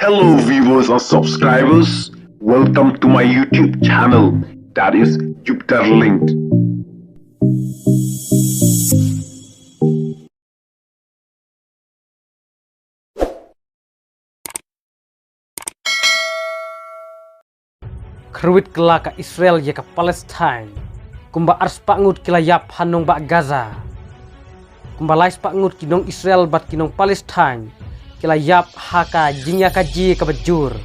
Hello viewers and subscribers, welcome to my YouTube channel, that is Jupiter Linked. Kerwit kela ka Israel ya ka Palestine, kumba ars pangut kila yap hanong ba Gaza, kumba lais pangut kinong Israel bat kinong Palestine, kila yap haka jingya ka ji ka bajur,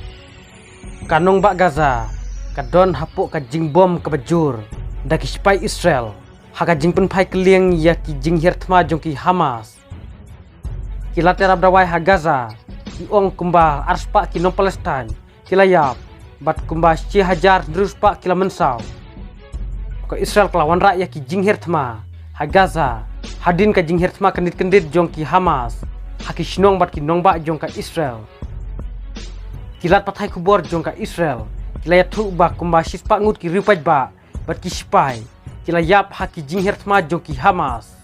kanong ba Gaza, kadon hapuk ka jing bom ka bajur, daki sipai Israel, haka jing penpai keliang ya ki jing hirtma jong ki Hamas, kila terab dawai ha Gaza, iong kumba ars pak kinong Palestine, kila yap bat kumba si hajar terus pak kila mensau ke Israel kelawan rakyat ki jing hirtma ha Gaza hadin ka jing hirtma kendit jong ki Hamas haki shnong bat ki nong ba jong ka Israel kilat patai kubor jong ka Israel kila ya thu ba kumba sis pak ngut ki rupaj ba bat ki sipai kila yap haki jing hirtma jong ki Hamas